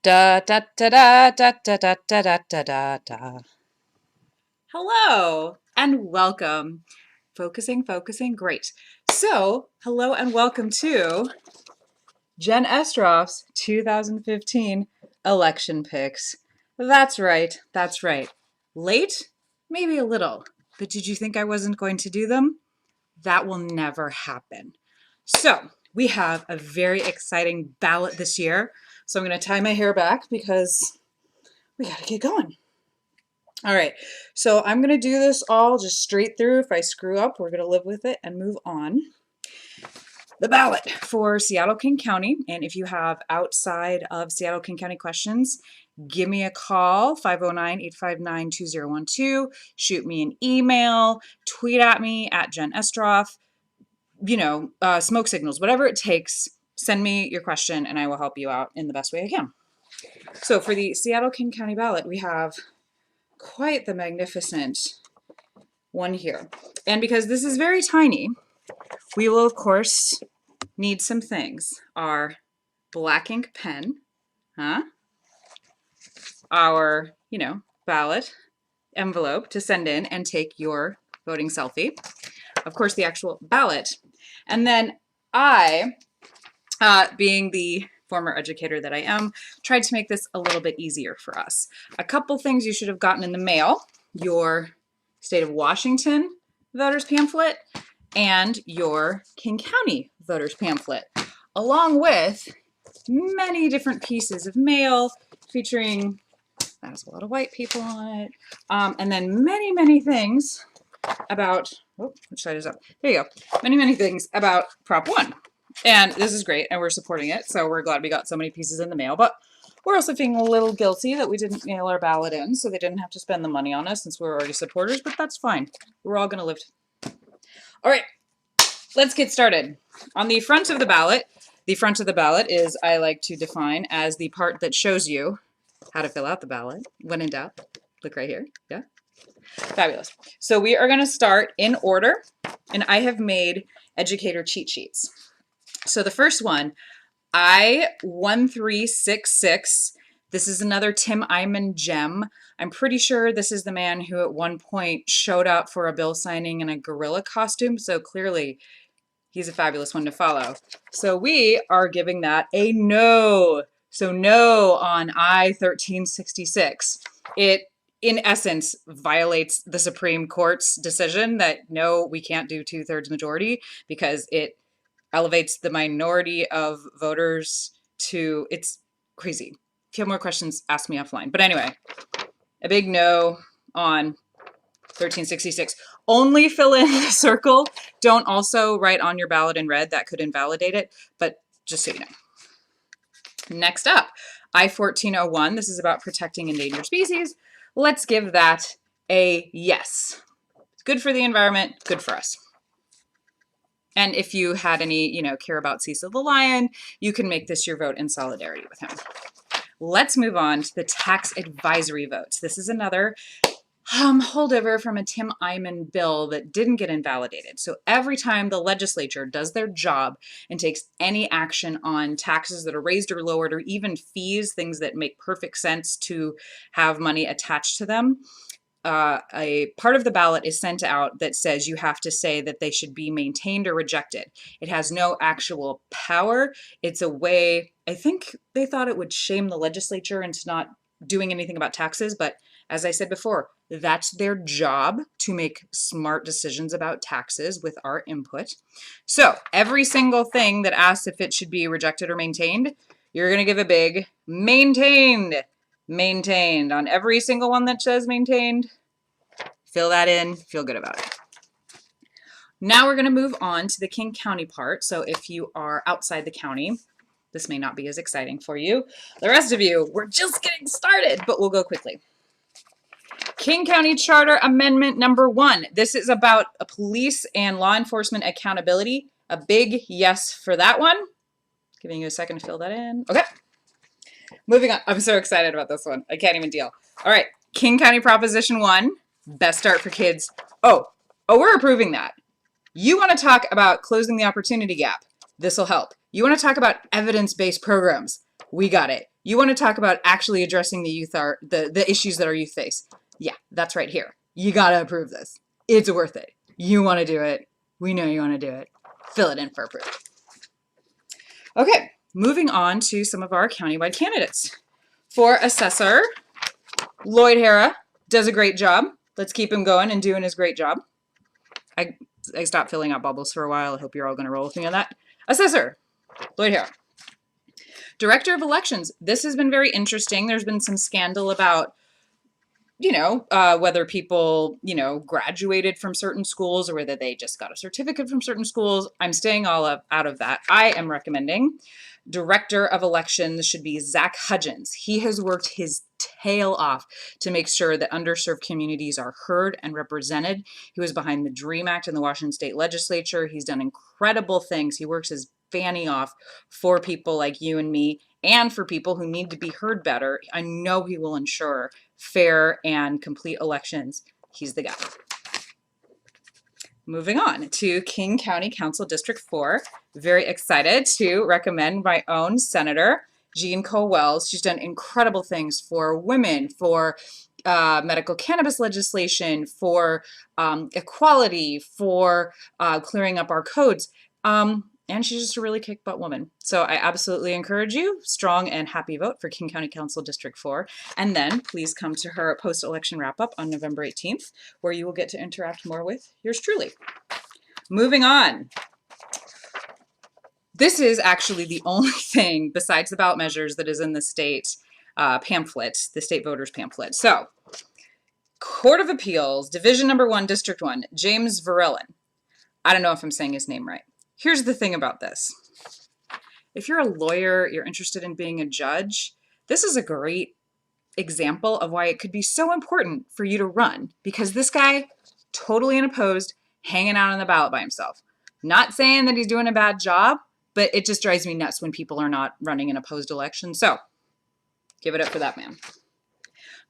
Da da da da da da da da da da da da. Hello and welcome. Focusing, great. So, hello and welcome to Jen Estroff's 2015 election picks. That's right. Late? Maybe a little. But did you think I wasn't going to do them? That will never happen. So, we have a very exciting ballot this year. So, I'm going to tie my hair back because we got to get going. All right, so I'm going to do this all just straight through. If I screw up, we're going to live with it and move on. The ballot for Seattle-King County, and if you have outside of Seattle-King County questions, give me a call, 509-859-2012, shoot me an email, tweet at me at Jen Estroff, smoke signals, whatever it takes, send me your question and I will help you out in the best way I can. So for the Seattle-King County ballot, we have quite the magnificent one here. And because this is very tiny, we will, of course, need some things. Our black ink pen, our, ballot envelope to send in and take your voting selfie. Of course, the actual ballot. And then I, being the former educator that I am, tried to make this a little bit easier for us. A couple things you should have gotten in the mail: your State of Washington voters pamphlet and your King County voters pamphlet, along with many different pieces of mail featuring, that has a lot of white people on it, and then many things about, which side is up? There you go. Many things about Prop 1. And this is great, and we're supporting it, so we're glad we got so many pieces in the mail, but we're also feeling a little guilty that we didn't mail our ballot in, so they didn't have to spend the money on us since we're already supporters, but that's fine. We're all going to live. All right, let's get started. On the front of the ballot is, I like to define as the part that shows you how to fill out the ballot. When in doubt, look right here. Yeah, fabulous. So we are going to start in order, and I have made educator cheat sheets. So the first one, I-1366. This is another Tim Eyman gem. I'm pretty sure this is the man who at one point showed up for a bill signing in a gorilla costume, so clearly he's a fabulous one to follow. So we are giving that a no. So no on I-1366. It, in essence, violates the Supreme Court's decision that no, we can't do 2/3 majority because it elevates the minority of voters to, it's crazy. If you have more questions, ask me offline. But anyway, a big no on 1366. Only fill in the circle. Don't also write on your ballot in red. That could invalidate it, but just so you know. Next up, I-1401. This is about protecting endangered species. Let's give that a yes. Good for the environment, good for us. And if you had any, care about Cecil the Lion, you can make this your vote in solidarity with him. Let's move on to the tax advisory votes. This is another holdover from a Tim Eyman bill that didn't get invalidated. So every time the legislature does their job and takes any action on taxes that are raised or lowered, or even fees, things that make perfect sense to have money attached to them, a part of the ballot is sent out that says you have to say that they should be maintained or rejected. It has no actual power. It's a way, I think they thought it would shame the legislature into not doing anything about taxes, but as I said before, that's their job, to make smart decisions about taxes with our input. So every single thing that asks if it should be rejected or maintained, you're going to give a big maintained. Maintained on every single one that says maintained. Fill that in, feel good about it. Now we're going to move on to the King County part. So if you are outside the county, this may not be as exciting for you. The rest of you, we're just getting started, but we'll go quickly. King County Charter Amendment number 1. This is about a police and law enforcement accountability. A big yes for that one. Giving you a second to fill that in. Okay. Moving on. I'm so excited about this one. I can't even deal. All right. King County Proposition 1. Best start for kids. Oh, we're approving that. You want to talk about closing the opportunity gap. This will help. You want to talk about evidence-based programs. We got it. You want to talk about actually addressing the issues that our youth face. Yeah, that's right here. You got to approve this. It's worth it. You want to do it. We know you want to do it. Fill it in for approve. Okay, moving on to some of our countywide candidates. For assessor, Lloyd Hara does a great job. Let's keep him going and doing his great job. I stopped filling out bubbles for a while. I hope you're all going to roll with me on that. Assessor, Lloyd Hara. Director of elections. This has been very interesting. There's been some scandal about, whether people, graduated from certain schools or whether they just got a certificate from certain schools. I'm staying out of that. I am recommending Director of elections should be Zach Hudgens. He has worked his tail off to make sure that underserved communities are heard and represented. He was behind the DREAM Act in the Washington State Legislature. He's done incredible things. He works his fanny off for people like you and me and for people who need to be heard better. I know he will ensure fair and complete elections. He's the guy. Moving on to King County Council District 4. Very excited to recommend my own Senator, Jean Cole-Wells. She's done incredible things for women, for medical cannabis legislation, for equality, for clearing up our codes. And she's just a really kick-butt woman. So I absolutely encourage you, strong and happy vote for King County Council District 4. And then please come to her post-election wrap-up on November 18th, where you will get to interact more with yours truly. Moving on. This is actually the only thing besides the ballot measures that is in the state pamphlet, the state voters pamphlet. So, Court of Appeals, Division Number 1, District 1, James Verellen. I don't know if I'm saying his name right. Here's the thing about this. If you're a lawyer, you're interested in being a judge, this is a great example of why it could be so important for you to run, because this guy, totally unopposed, hanging out on the ballot by himself. Not saying that he's doing a bad job, but it just drives me nuts when people are not running an opposed election. So give it up for that man.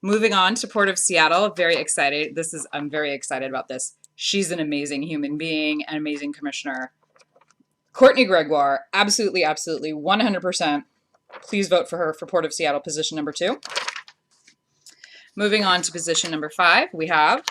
Moving on to Port of Seattle, very excited. I'm very excited about this. She's an amazing human being, an amazing commissioner. Courtney Gregoire, absolutely, 100%. Please vote for her for Port of Seattle, position number 2. Moving on to position number 5, we have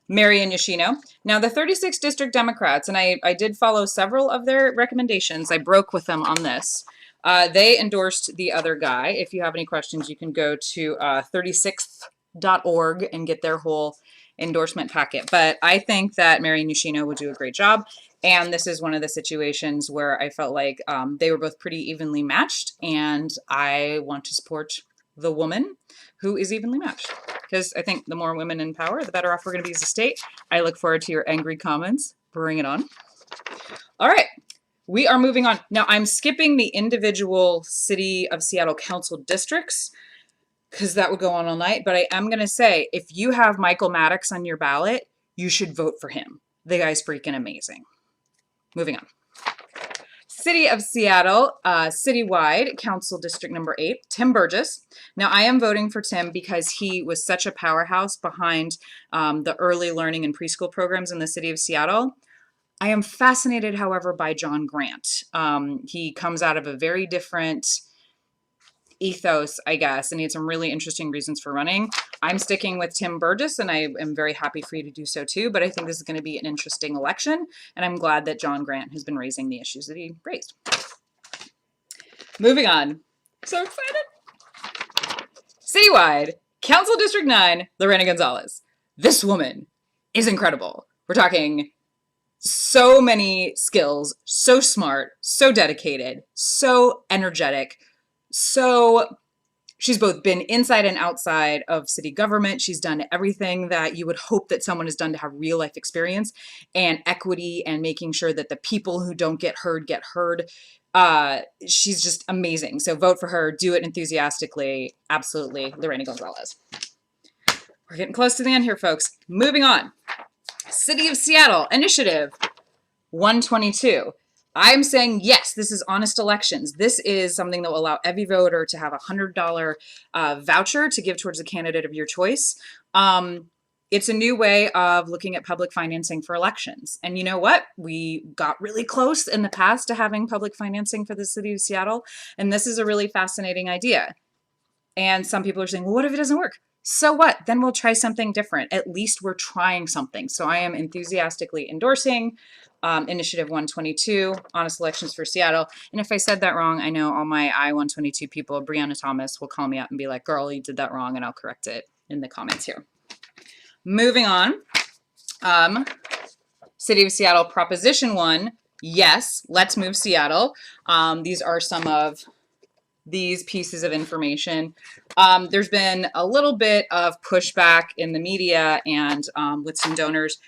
Marion Yoshino. Now, the 36th District Democrats, and I did follow several of their recommendations. I broke with them on this. They endorsed the other guy. If you have any questions, you can go to 36th.org and get their whole endorsement packet. But I think that Marion Yoshino will do a great job. And this is one of the situations where I felt like they were both pretty evenly matched. And I want to support the woman who is evenly matched. Because I think the more women in power, the better off we're going to be as a state. I look forward to your angry comments. Bring it on. All right. We are moving on. Now, I'm skipping the individual City of Seattle Council districts because that would go on all night. But I am going to say, if you have Michael Maddox on your ballot, you should vote for him. The guy's freaking amazing. Moving on. City of Seattle, citywide, Council District number 8, Tim Burgess. Now, I am voting for Tim because he was such a powerhouse behind the early learning and preschool programs in the City of Seattle. I am fascinated, however, by John Grant. He comes out of a very different ethos, I guess, and he had some really interesting reasons for running. I'm sticking with Tim Burgess, and I am very happy for you to do so too, but I think this is going to be an interesting election, and I'm glad that John Grant has been raising the issues that he raised. Moving on. So excited. Citywide, Council District 9, Lorena Gonzalez. This woman is incredible. We're talking so many skills, so smart, so dedicated, so energetic. So she's both been inside and outside of city government. She's done everything that you would hope that someone has done to have real life experience and equity and making sure that the people who don't get heard get heard. She's just amazing. So vote for her. Do it enthusiastically. Absolutely. Lorena Gonzalez. We're getting close to the end here, folks. Moving on. City of Seattle Initiative 122. I'm saying, yes, this is honest elections. This is something that will allow every voter to have a $100 voucher to give towards a candidate of your choice. It's a new way of looking at public financing for elections. And you know what? We got really close in the past to having public financing for the city of Seattle. And this is a really fascinating idea. And some people are saying, well, what if it doesn't work? So what? Then we'll try something different. At least we're trying something. So I am enthusiastically endorsing Initiative 122, Honest Elections for Seattle. And if I said that wrong, I know all my I-122 people, Brianna Thomas, will call me up and be like, girl, you did that wrong, and I'll correct it in the comments here. Moving on, City of Seattle Proposition 1, yes, let's move Seattle. These are some of these pieces of information. There's been a little bit of pushback in the media and with some donors.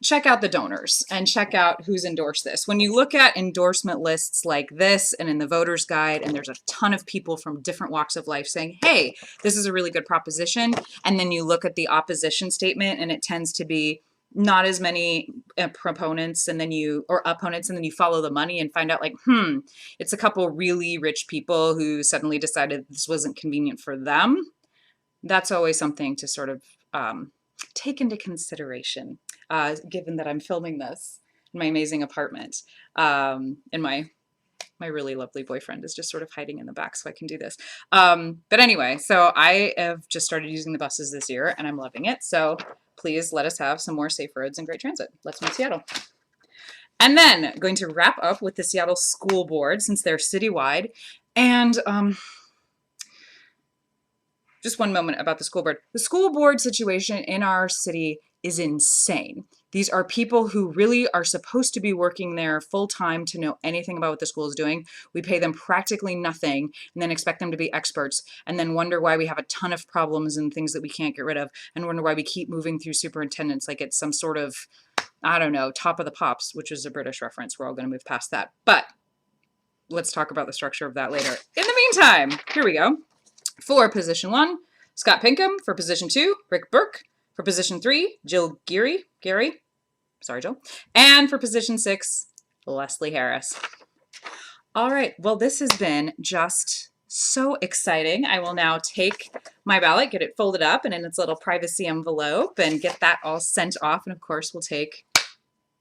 Check out the donors and check out who's endorsed this. When you look at endorsement lists like this and in the voters guide, and there's a ton of people from different walks of life saying, hey, this is a really good proposition. And then you look at the opposition statement and it tends to be not as many proponents and then or opponents, and then you follow the money and find out like, it's a couple really rich people who suddenly decided this wasn't convenient for them. That's always something to sort of take into consideration, given that I'm filming this in my amazing apartment. And my really lovely boyfriend is just sort of hiding in the back so I can do this. But anyway, so I have just started using the buses this year and I'm loving it. So please let us have some more safe roads and great transit. Let's move Seattle. And then going to wrap up with the Seattle School Board, since they're citywide. And just one moment about the school board. The school board situation in our city is insane. These are people who really are supposed to be working there full time to know anything about what the school is doing. We pay them practically nothing and then expect them to be experts and then wonder why we have a ton of problems and things that we can't get rid of, and wonder why we keep moving through superintendents like it's some sort of, I don't know, Top of the Pops, which is a British reference. We're all going to move past that. But let's talk about the structure of that later. In the meantime, here we go. For position 1, Scott Pinkham. For position 2, Rick Burke. For position 3, Jill Geary. Sorry, Jill. And for position 6, Leslie Harris. All right. Well, this has been just so exciting. I will now take my ballot, get it folded up and in its little privacy envelope, and get that all sent off. And of course, we'll take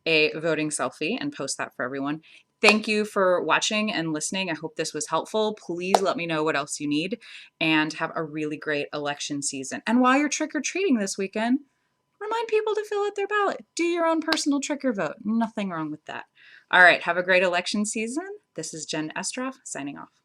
a voting selfie and post that for everyone. Thank you for watching and listening. I hope this was helpful. Please let me know what else you need, and have a really great election season. And while you're trick-or-treating this weekend, remind people to fill out their ballot. Do your own personal trick or vote. Nothing wrong with that. All right, have a great election season. This is Jen Estroff signing off.